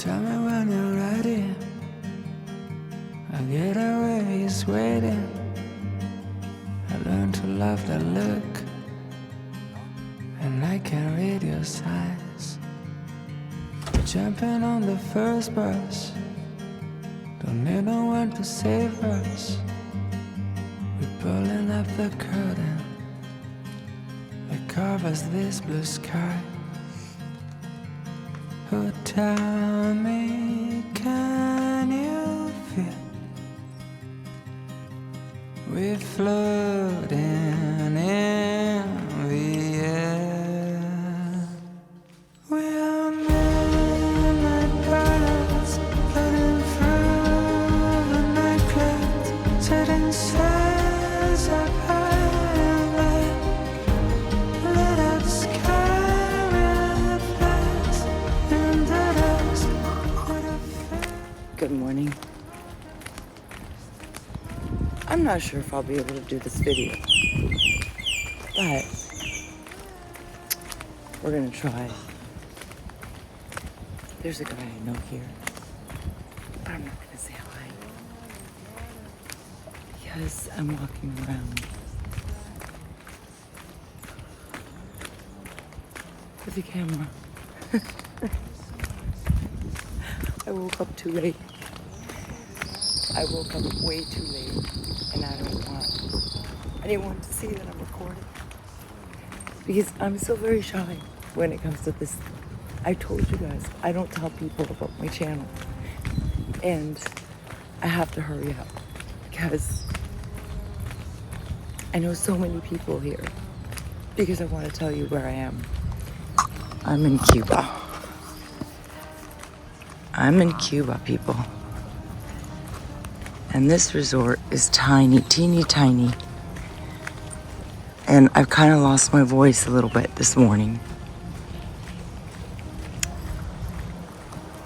Tell me when you're ready. A getaway is waiting. I learned to love that look, and I can read your signs. We're jumping on the first bus. Don't need no one to save us. We're pulling up the curtain that covers this blue sky. Oh, tell me, can you feel we're floating in the air? We are midnight birds floating through the night clouds, setting sails up high and light. Lit up sky with flags and the dust. Good morning. I'm not sure if I'll be able to do this video, but we're gonna try. There's a guy I know here, but I'm not gonna say hi because I'm walking around with the camera. I woke up too late. I woke up way too late, and I don't want anyone to see that I'm recording because I'm so very shy when it comes to this. I told you guys, I don't tell people about my channel, and I have to hurry up because I know so many people here because I want to tell you where I am. I'm in Cuba. I'm in Cuba, people. And this resort is tiny, teeny tiny. And I've kind of lost my voice a little bit this morning.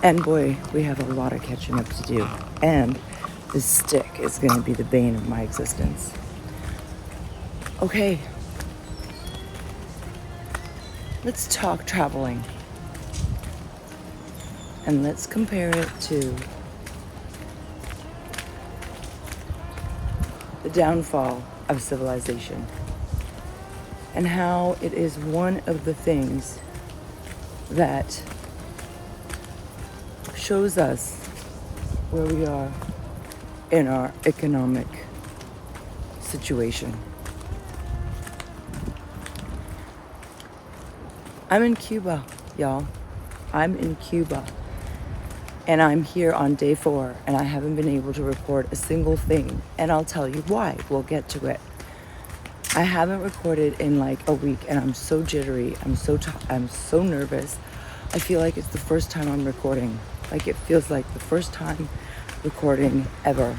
And boy, we have a lot of catching up to do. And this stick is going to be the bane of my existence. Okay. Let's talk traveling. And let's compare it to the downfall of civilization and how it is one of the things that shows us where we are in our economic situation. I'm in Cuba, y'all. I'm in Cuba. And I'm here on day 4, and I haven't been able to record a single thing. And I'll tell you why. We'll get to it. I haven't recorded in like a week, and I'm so jittery. I'm so nervous. I feel like it's the first time I'm recording. Like it feels like the first time recording ever.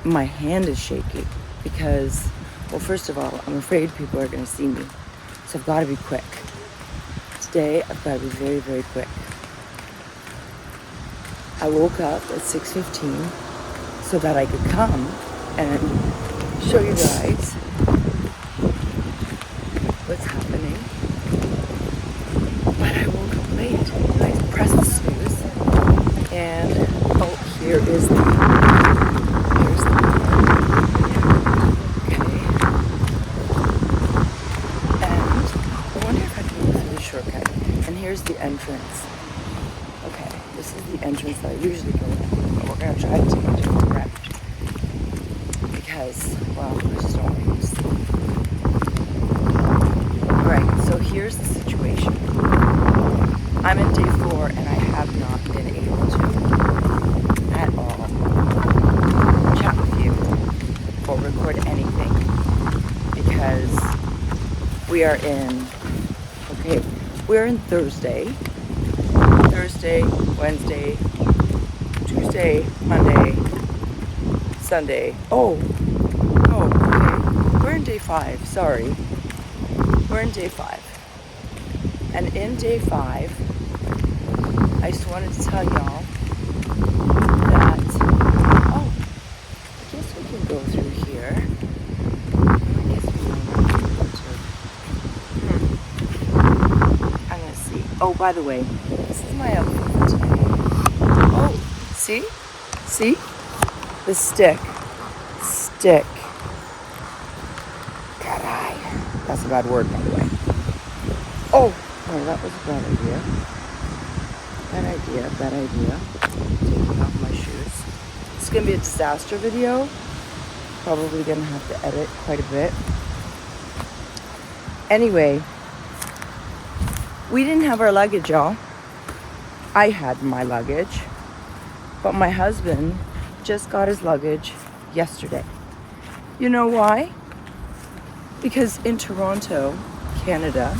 My hand is shaky because, well, first of all, I'm afraid people are going to see me. So I've got to be quick. Today, I've got to be very, very quick. I woke up at 6:15 so that I could come and show you guys what's happening. But I woke up late. I pressed the snooze, and here's the okay. And I wonder if I can go through the shortcut. And here's the entrance. Okay, this is the entrance that I usually go in, but we're going to try to take a different route because, well, I just don't want to use it. Alright, so here's the situation. I'm in day 4 and I have not been able to at all chat with you or record anything because we're in Thursday, Wednesday, Tuesday, Monday, Sunday. Oh, okay. We're in day 5, sorry. We're in day 5. And in day 5, I just wanted to tell y'all that, I guess we can go through here. I guess we can go to, I'm gonna see. Oh, by the way, this is my outfit for today. See? See? The stick. Stick. Caray. That's a bad word, by the way. Oh, no, that was a bad idea. Bad idea. Taking off my shoes. It's going to be a disaster video. Probably going to have to edit quite a bit. Anyway, we didn't have our luggage, y'all. I had my luggage. But my husband just got his luggage yesterday. You know why? Because in Toronto, Canada,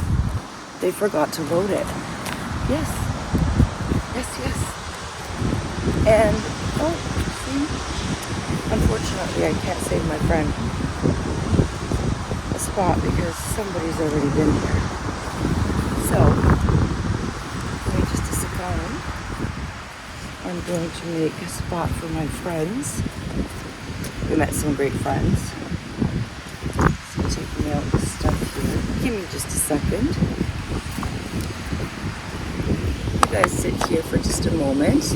they forgot to load it. Yes. And, oh, see? Unfortunately, I can't save my friend a spot because somebody's already been here. So, give me just a second. I'm going to make a spot for my friends. We met some great friends. So taking out the stuff here. Give me just a second. You guys sit here for just a moment.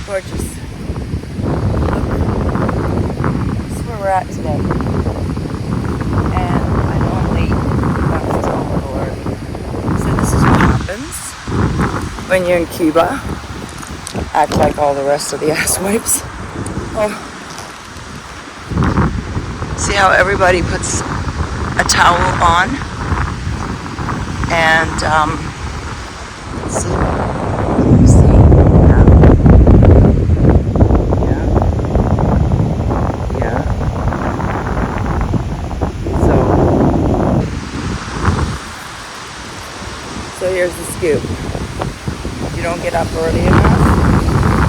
Gorgeous. Look. This is where we're at today. And I know I'm late. That's all the Lord. So this is what happens when you're in Cuba. Act like all the rest of the asswipes. Oh. See how everybody puts a towel on? And, see? So here's the scoop. If you don't get up early enough,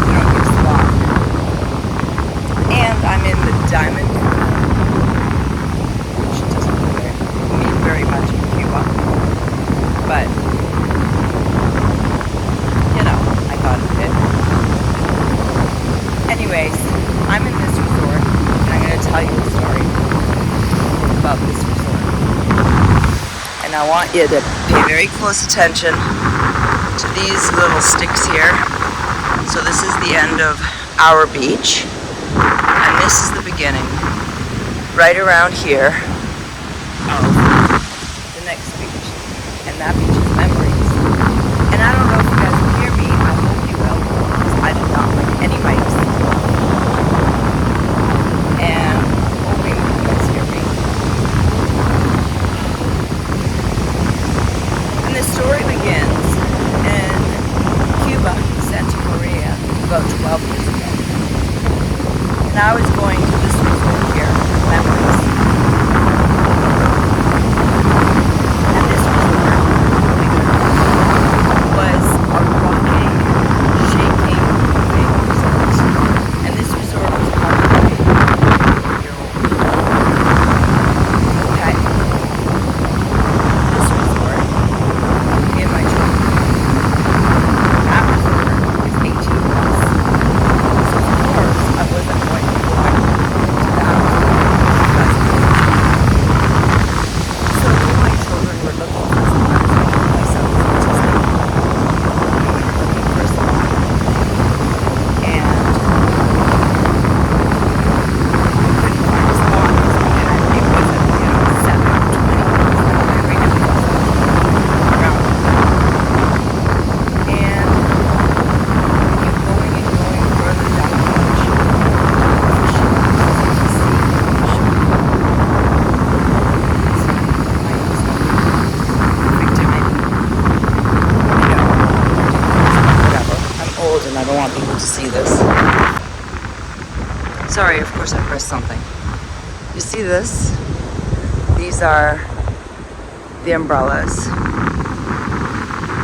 you don't get a spot. And I'm in the diamond, which doesn't mean very much in Cuba. But, you know, I got it. Anyways, I'm in this resort, and I'm going to tell you a story about this resort. And I want you to pay very close attention to these little sticks here. So this is the end of our beach, and this is the beginning, right around here, of the next beach. And that beach is memories. And I don't know if you guys will hear me. I hope you will, because I do not like any mics. And hoping you guys hear me. And the story begins in Cuba, Santa Maria, about 12 years ago. And I was going to this resort here, Memories. And this resort was a rocking, shaking, moving resort. And this resort was probably 100-year-old. Okay? This resort, me and my children, that resort is 18 months. So of course, I wasn't going to go back. course I pressed something. You see this? These are the umbrellas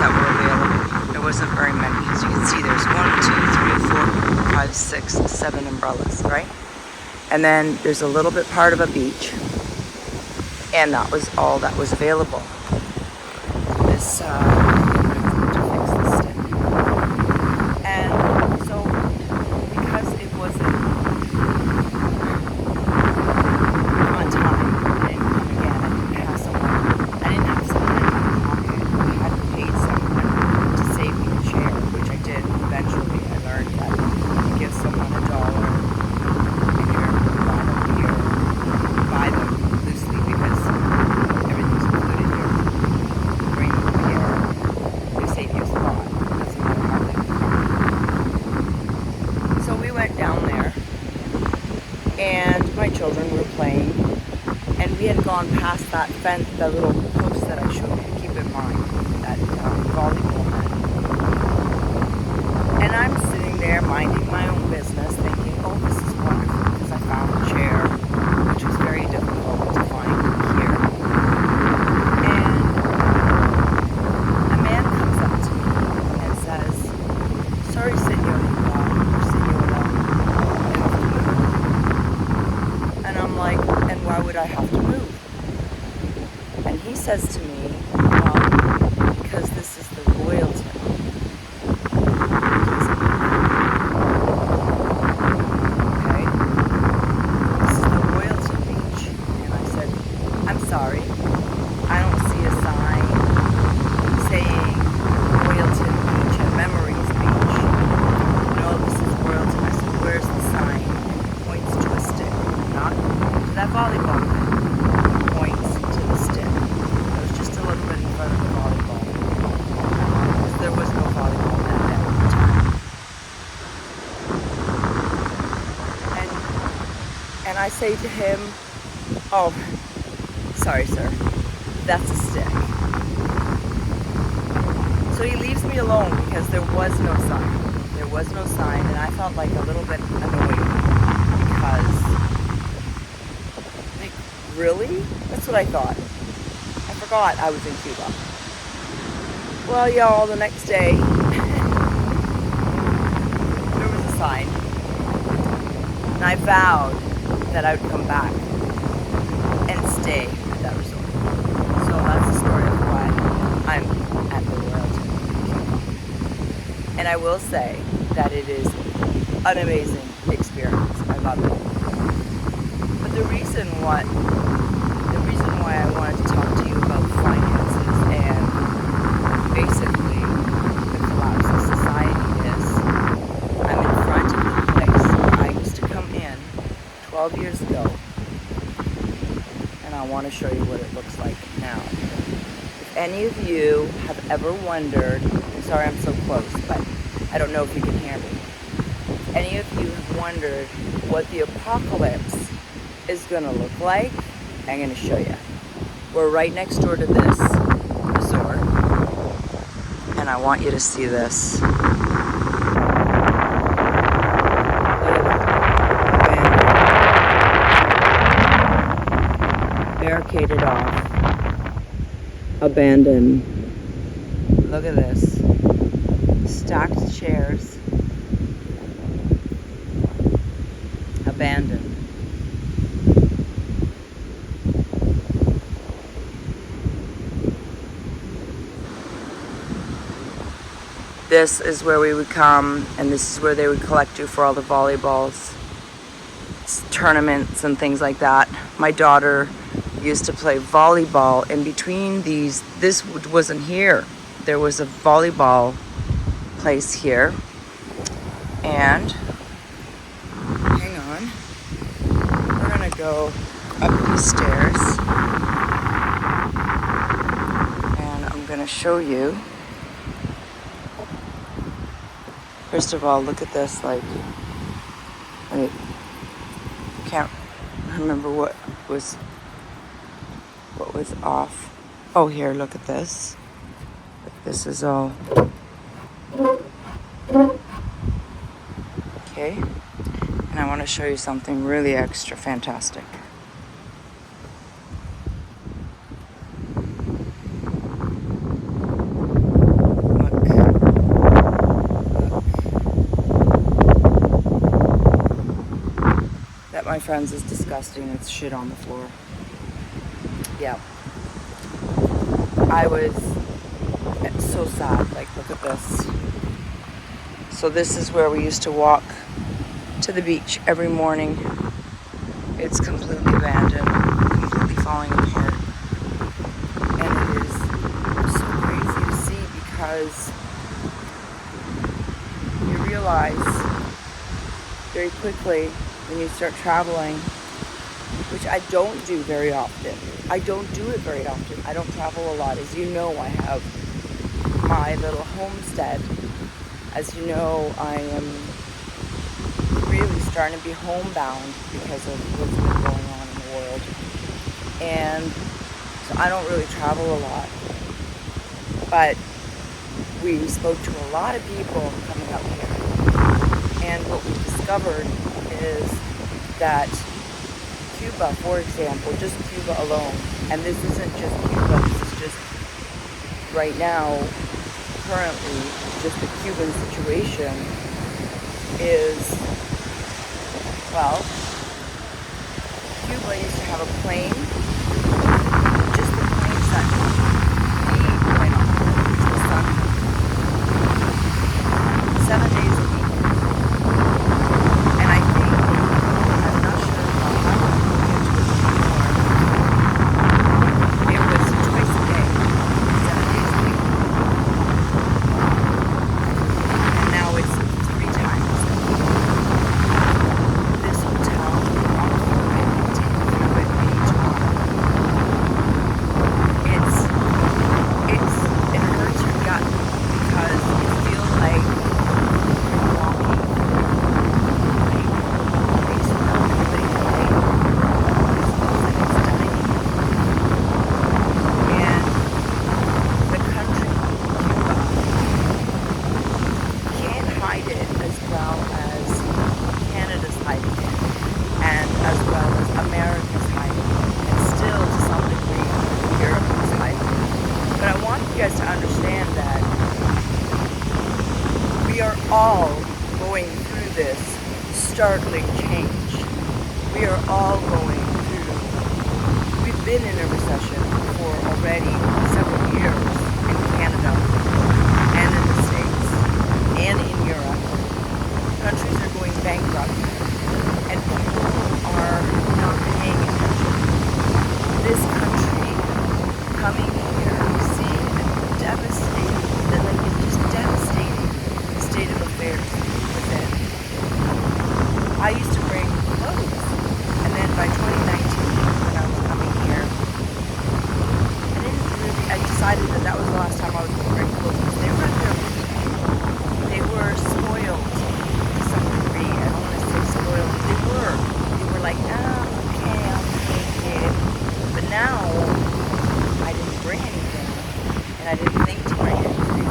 that were available. There wasn't very many. As you can see, there's 1, 2, 3, 4, 5, 6, 7 umbrellas, right? And then there's a little bit part of a beach, and that was all that was available. This to fix the stick. And so because it wasn't on time, I didn't come again. I didn't have someone in my pocket. I hadn't paid someone to save me the chair, which I did eventually. I learned that you give someone $1 and you're buy them loosely because everything's included here. Bring them here, they save you a spot. Doesn't matter how they come. So we went down there, and my children were playing, and we had gone past that fence, that little post that I showed you. Keep in mind that volleyball net. And I'm sitting there minding my own business, thinking, "Oh, this is wonderful," because I found a chair, which was very difficult to find here. And a man comes up to me and says, "Sorry, señorita, señora, I have to move." And I'm like, "And why would I have to move?" And he says to me, "Well, because this is the royalty." Sorry, I don't see a sign saying Royalton Beach and Memories Beach. No, this is Royalton. I said, "Where's the sign?" And he points to a stick, not to that volleyball net. He points to the stick. It was just a little bit in front of the volleyball. Because there was no volleyball net there at the time. And I say to him, "Oh, sorry, sir, that's a stick." So he leaves me alone because there was no sign. There was no sign, and I felt like a little bit annoyed because, like, really? That's what I thought. I forgot I was in Cuba. Well, y'all, the next day, there was a sign, and I vowed that I would come back and stay at that resort. So that's the story of why I'm at the Royalton. And I will say that it is an amazing experience. I love it. But the reason why I wanted to talk to you about finances and basically the collapse of society is I'm in front of the place I used to come in 12 years ago. I want to show you what it looks like now. If any of you have ever wondered, I'm sorry I'm so close, but I don't know if you can hear me. If any of you have wondered what the apocalypse is going to look like, I'm going to show you. We're right next door to this resort, and I want you to see this. Barricaded off, abandoned. Look at this. Stacked chairs, abandoned. This is where we would come, and this is where they would collect you for all the volleyballs, tournaments and things like that. My daughter used to play volleyball in between these. This wasn't here. There was a volleyball place here. And hang on. We're gonna go up these stairs. And I'm gonna show you. First of all, look at this, like, I can't remember what was off. Oh, here, look at this. This is all okay. And I want to to show you something really extra fantastic. That, my friends, is disgusting. It's shit on the floor. Yeah. I was so sad. Like, look at this. So this is where we used to walk to the beach every morning. It's completely abandoned, completely falling apart. And it is so crazy to see because you realize very quickly when you start traveling, which I don't do very often. I don't do it very often. I don't travel a lot. As you know, I have my little homestead. As you know, I am really starting to be homebound because of what's been going on in the world. And so I don't really travel a lot. But we spoke to a lot of people coming up here. And what we discovered is that Cuba, for example, just Cuba alone, and this isn't just Cuba, this is just right now, currently, just the Cuban situation is, well, Cuba used to have a plane, just the planes that we went on to the sun, 7 days a week. And I think, I'm not sure how I'm going to get to it anymore. It was twice a day, 7 days a week. And now it's 3 times a week. This hotel, I'll take you with me tomorrow. It hurts your gut because you feel like you're walking all going through this startling change. We are all going through, we've been in a recession for already several years in Canada and in the States and in Europe. Countries are going bankrupt and people are not paying attention. This country coming here, seeing a devastating, state of affairs within. I used to bring clothes, and then by 2019, when I was coming here, I decided that was the last time I was going to bring clothes because they were at their peak. They were spoiled to some degree. I don't want to say spoiled. They were like, okay, I'll take it. But now, I didn't bring anything, and I didn't think to bring anything.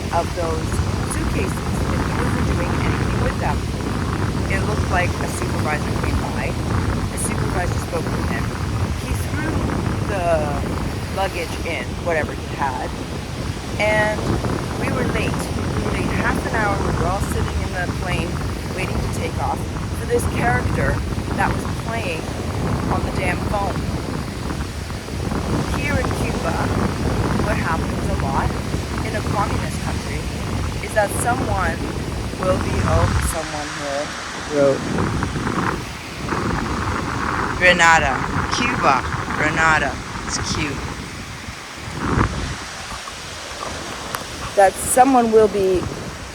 Of those suitcases, and he wasn't doing anything with them. It looked like a supervisor came by. The supervisor spoke to him. He threw the luggage in, whatever he had, And we were late. We were late half an hour. We were all sitting in the plane waiting to take off for this character that was playing on the damn phone. Here in Cuba, what happens a lot in a communist country is that someone will be, someone here wrote Grenada, Cuba, Grenada. It's cute. That someone will be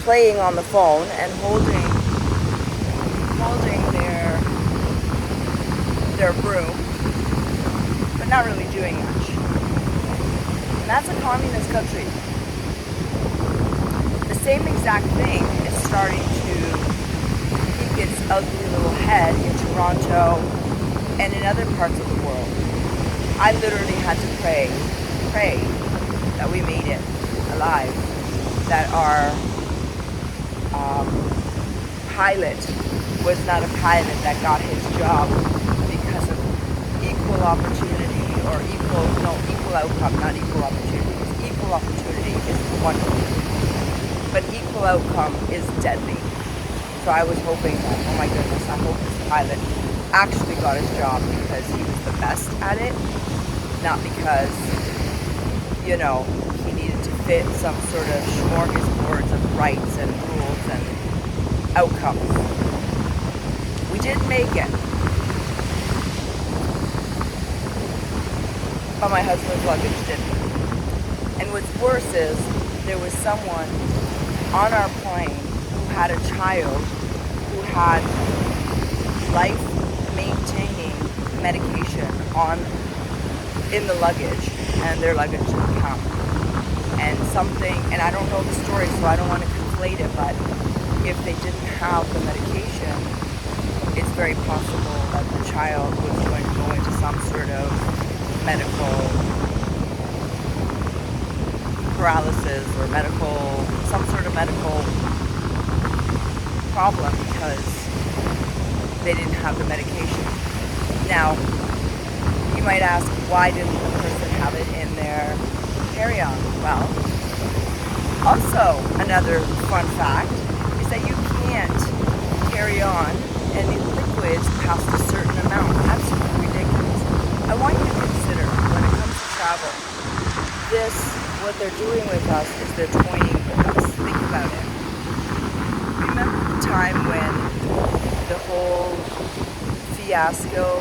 playing on the phone and holding their broom, but not really doing much. And that's a communist country. The same exact thing is starting to peek its ugly little head in Toronto and in other parts of the world. I literally had to pray that we made it alive, that our pilot was not a pilot that got his job because of equal opportunity or equal outcome, not equal opportunity. Equal opportunity is wonderful, but equal outcome is deadly. So I was hoping that, oh my goodness, I hope this pilot actually got his job because he was the best at it, not because, he needed to fit some sort of smorgasbord of rights and rules and outcomes. We did make it. But my husband's luggage didn't. And what's worse is there was someone on our plane who had a child who had life-maintaining medication in the luggage, and their luggage didn't come. And I don't know the story, so I don't want to conflate it, but if they didn't have the medication, it's very possible that the child was going to go into some sort of medical paralysis or some sort of medical problem because they didn't have the medication. Now, you might ask, why didn't the person have it in their carry-on? Well, also another fun fact is that you can't carry on any liquids past a certain amount. Absolutely ridiculous. I want you to consider, when it comes to travel, what they're doing with us is they're toying with us. Think about it. Remember the time when the whole fiasco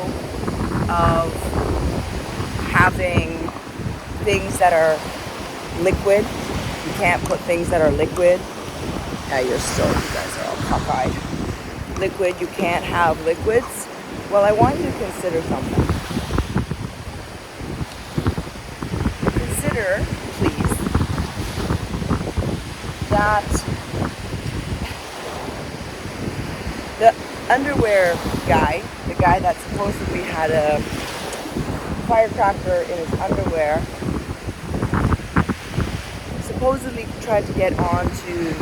of having things that are liquid? You can't put things that are liquid. Yeah, you guys are all cockeyed. Liquid, you can't have liquids. Well, I want you to consider something. Consider, please, that the underwear guy, the guy that supposedly had a firecracker in his underwear, supposedly tried to get onto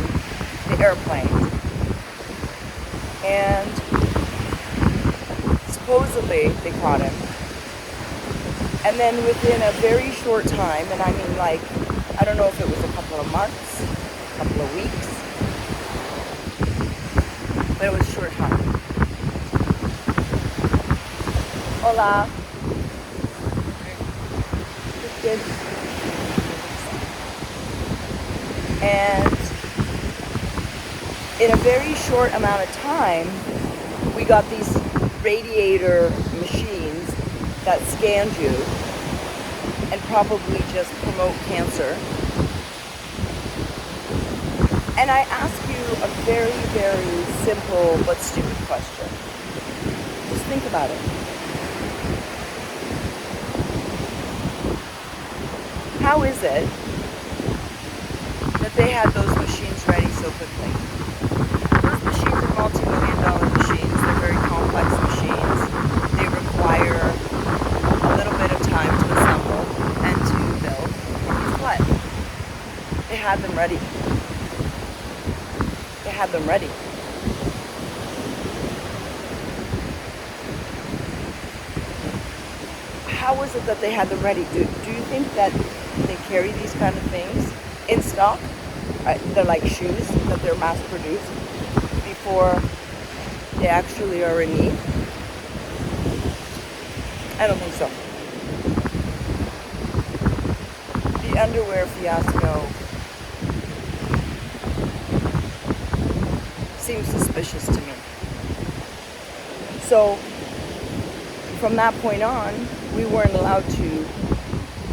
the airplane. And supposedly they caught him. And then within a very short time, and I mean I don't know if it was a couple of months, a couple of weeks, but it was a short time. Hola. Good. And in a very short amount of time, we got these radiator machines that scanned you and probably just promote cancer. And I ask you a very, very simple but stupid question. Just think about it. How is it that they had those machines ready so quickly? Those machines are multi-million-dollar machines. They're very complex machines. They require a little bit of time to assemble and to build. And guess what? They had them ready. They had them ready. How was it that they had them ready? Do you think that they carry these kind of things in stock. They're like shoes that they're mass produced before they actually are in need? I don't think so. The underwear fiasco seems suspicious to me. So from that point on, we weren't allowed to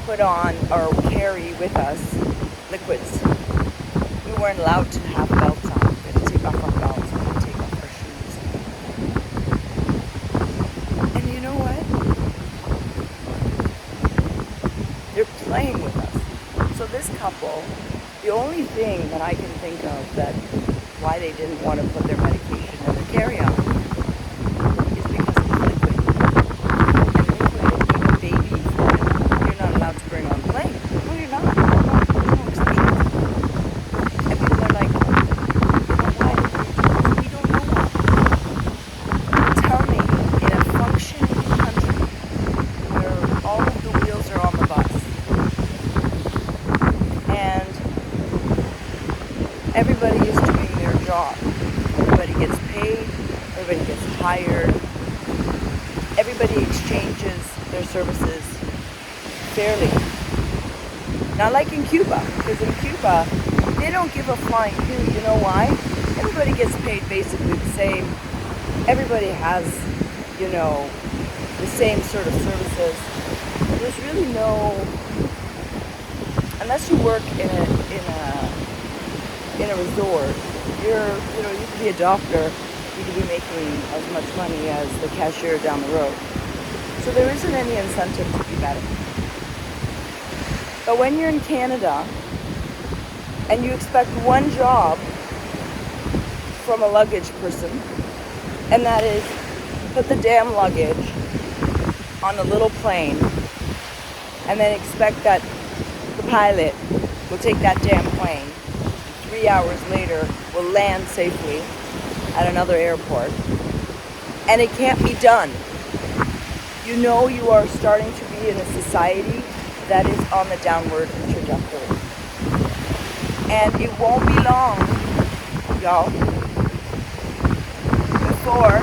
put on or carry with us liquids. We weren't allowed to have belts on. We had to take off our belts. We had to take off our shoes. And you know what? They're playing with us. So this couple, the only thing that I can think of that why they didn't want to put their medication in the carry-on is because it's liquid. And liquid, even baby food, you're not allowed to bring on the plane. No, you're not. There's no exceptions. And people are like, you know why? We don't know why. Tell me, in a functioning country where all of the wheels are on the bus and everybody is doing their job, everybody gets paid, everybody gets hired, everybody exchanges their services fairly. Not like in Cuba, because in Cuba, they don't give a flying hoot. You know why? Everybody gets paid basically the same. Everybody has, you know, the same sort of services. There's really no, unless you work in a resort, you could be a doctor, you could be making as much money as the cashier down the road. So there isn't any incentive to be better. But when you're in Canada and you expect one job from a luggage person, and that is put the damn luggage on a little plane and then expect that the pilot will take that damn plane 3 hours later will land safely at another airport, and it can't be done. You know you are starting to be in a society that is on the downward trajectory. And it won't be long, y'all, before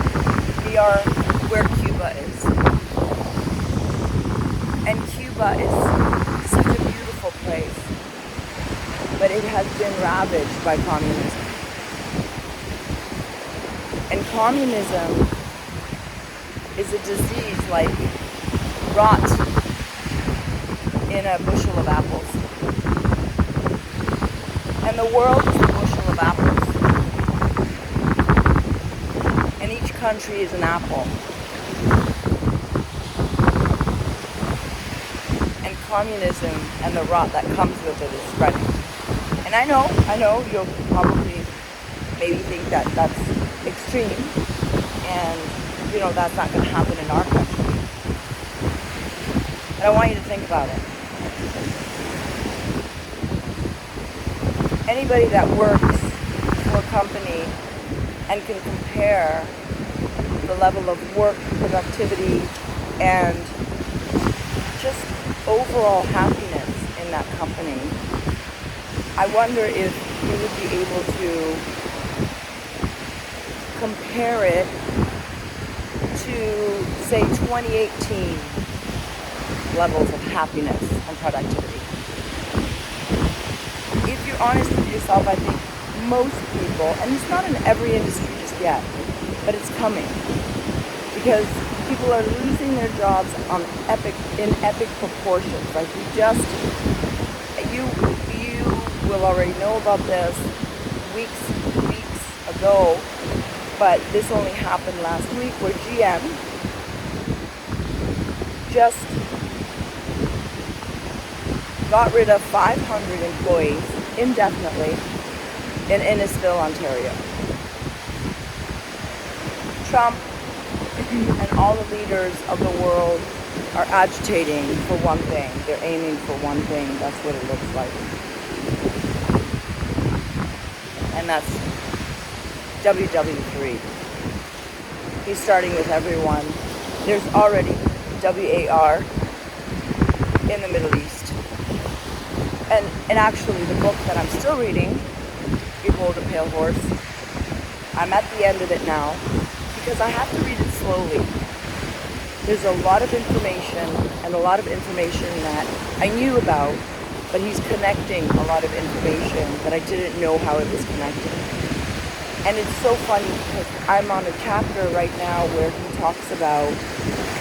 we are where Cuba is. And Cuba is such a beautiful place, but it has been ravaged by communism. And communism is a disease like rot in a bushel of apples. And the world is a bushel of apples. And each country is an apple. And communism and the rot that comes with it is spreading. And I know you'll probably maybe think that that's extreme, and that's not going to happen in our country. But I want you to think about it. Anybody that works for a company and can compare the level of work, productivity, and just overall happiness in that company, I wonder if you would be able to compare it to, say, 2018 levels of happiness and productivity. If you're honest with yourself, I think most people, and it's not in every industry just yet, but it's coming, because people are losing their jobs in epic proportions. Like you will already know about this weeks ago, but this only happened last week, where GM just got rid of 500 employees indefinitely in Innisfil, Ontario. Trump and all the leaders of the world are agitating for one thing. They're aiming for one thing. That's what it looks like. And that's WW3. He's starting with everyone. There's already WAR in the Middle East. And actually, the book that I'm still reading, Behold a Pale Horse, I'm at the end of it now because I have to read it slowly. There's a lot of information and a lot of information that I knew about, but he's connecting a lot of information that I didn't know how it was connected. And it's so funny because I'm on a chapter right now where he talks about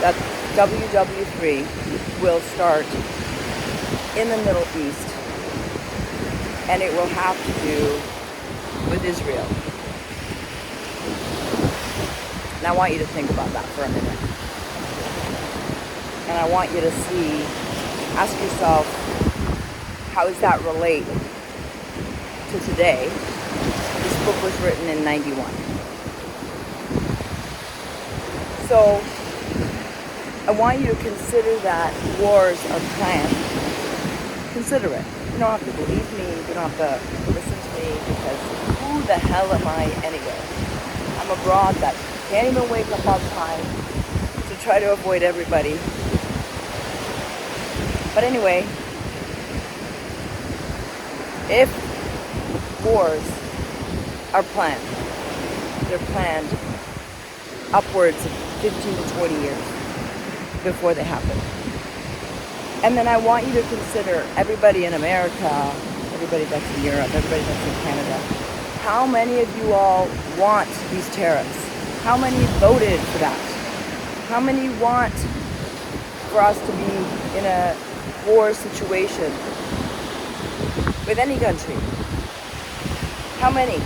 that WW3 will start in the Middle East, and it will have to do with Israel. And I want you to think about that for a minute. And I want you to ask yourself, how does that relate to today? This book was written in 91. So I want you to consider that wars are planned. Consider it. You don't have to believe me. You don't have to listen to me because who the hell am I anyway? I'm a broad that can't even wake up on time to try to avoid everybody. But anyway, if wars are planned, they're planned upwards of 15 to 20 years before they happen. And then I want you to consider everybody in America, everybody that's in Europe, everybody that's in Canada. How many of you all want these tariffs? How many voted for that? How many want for us to be in a war situation with any country? How many?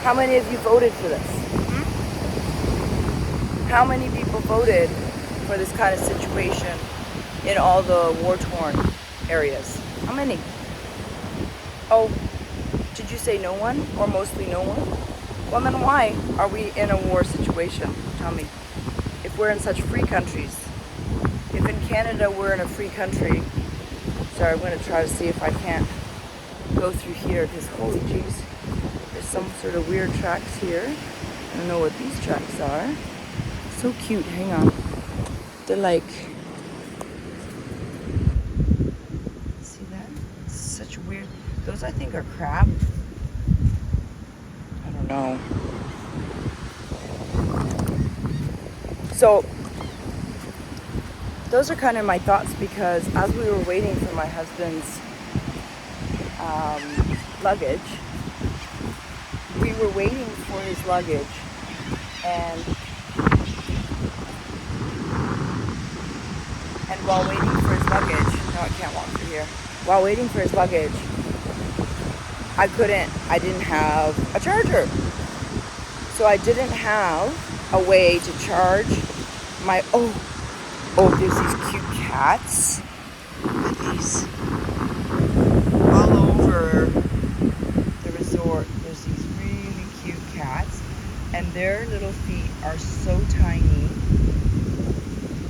How many of you voted for this? How many people voted for this kind of situation in all the war-torn areas? How many? Oh, did you say no one or mostly no one? Well, then why are we in a war situation? Tell me. If we're in such free countries, if in Canada we're in a free country, sorry, I'm going to try to see if I can't go through here because holy jeez, there's some sort of weird tracks here. I don't know what these tracks are. So cute, hang on. They're like, see that? Such weird, those I think are crab. I don't know. So, those are kind of my thoughts because as we were waiting for my husband's luggage, we were waiting for his luggage and while waiting for his luggage, no, I can't walk through here. While waiting for his luggage, I didn't have a charger. So I didn't have a way to charge my, oh, there's these cute cats. Look at these. All over the resort, there's these really cute cats. And their little feet are so tiny.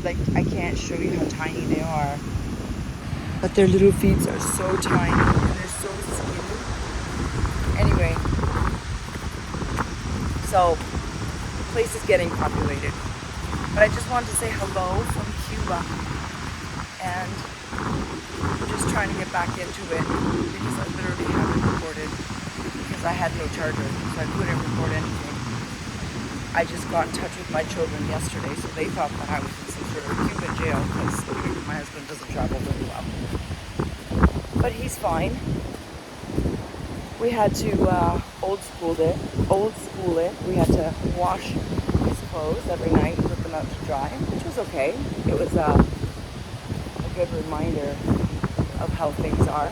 Like, I can't show you how tiny they are. But their little feet are so tiny and they're so skinny. Anyway, so the place is getting populated. But I just wanted to say hello from Cuba. And I'm just trying to get back into it because I literally haven't recorded because I had no charger, so I couldn't record anything. I just got in touch with my children yesterday, so they thought that I was in some sort of Cuban jail because my husband doesn't travel very well. But he's fine. We had to old school it. We had to wash his clothes every night and put them out to dry, which was okay. It was a good reminder of how things are.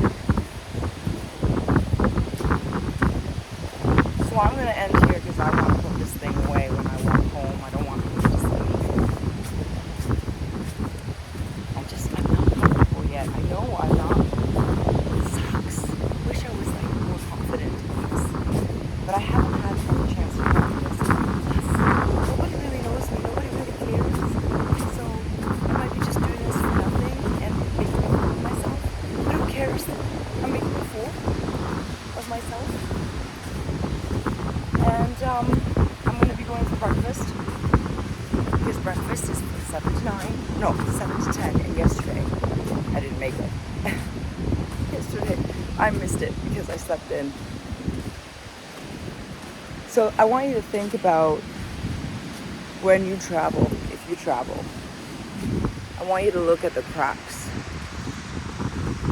So I'm going to end here because I want to put this thing away when I walk home. I don't want to put this thing. I'm not comfortable yet. I know I'm not. It sucks. I wish I was like more confident in this. But I haven't had a chance to practice. Nobody really knows me. Nobody really cares. So I might be just doing this for nothing and making a fool of myself. But who cares? I'm making a fool of myself. And I'm going to be going for breakfast because breakfast is from 7 to 9. No, 7 to 10. And yesterday, I didn't make it. Yesterday, I missed it because I slept in. So I want you to think about when you travel, if you travel. I want you to look at the cracks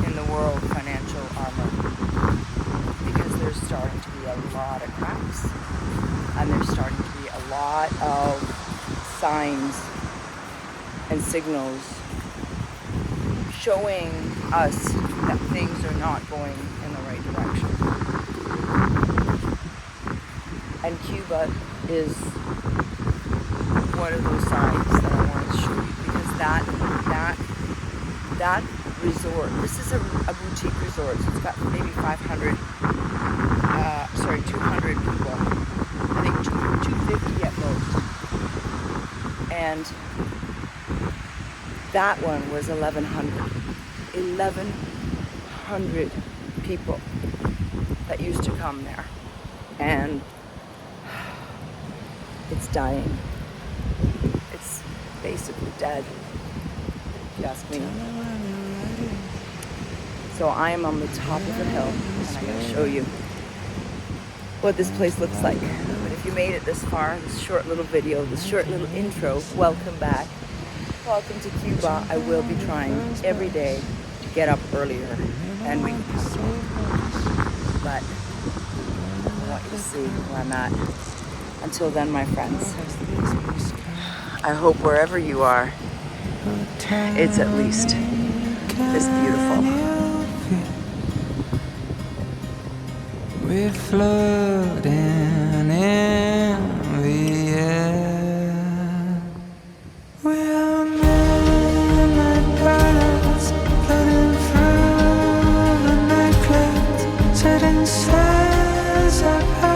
in the world financial armor, because there's starting to be a lot of cracks, and there's starting to be a lot of signs and signals showing us that things are not going in the right direction. And Cuba is one of those signs that I want to show you, because that resort, this is a boutique resort, so it's got maybe 200 people, I think 250 at most, and that one was 1,100 people that used to come there, and it's dying. It's basically dead, if you ask me. So I am on the top of the hill, and I'm going to show you what this place looks like. But if you made it this far, this short little video, this short little intro, welcome back. Welcome to Cuba. I will be trying every day to get up earlier, and we can have fun. But I want you to see where I'm at. Until then, my friends, I hope wherever you are, it's at least this beautiful. We're floating in the air. We are midnight birds floating through the night clouds, setting sails up high.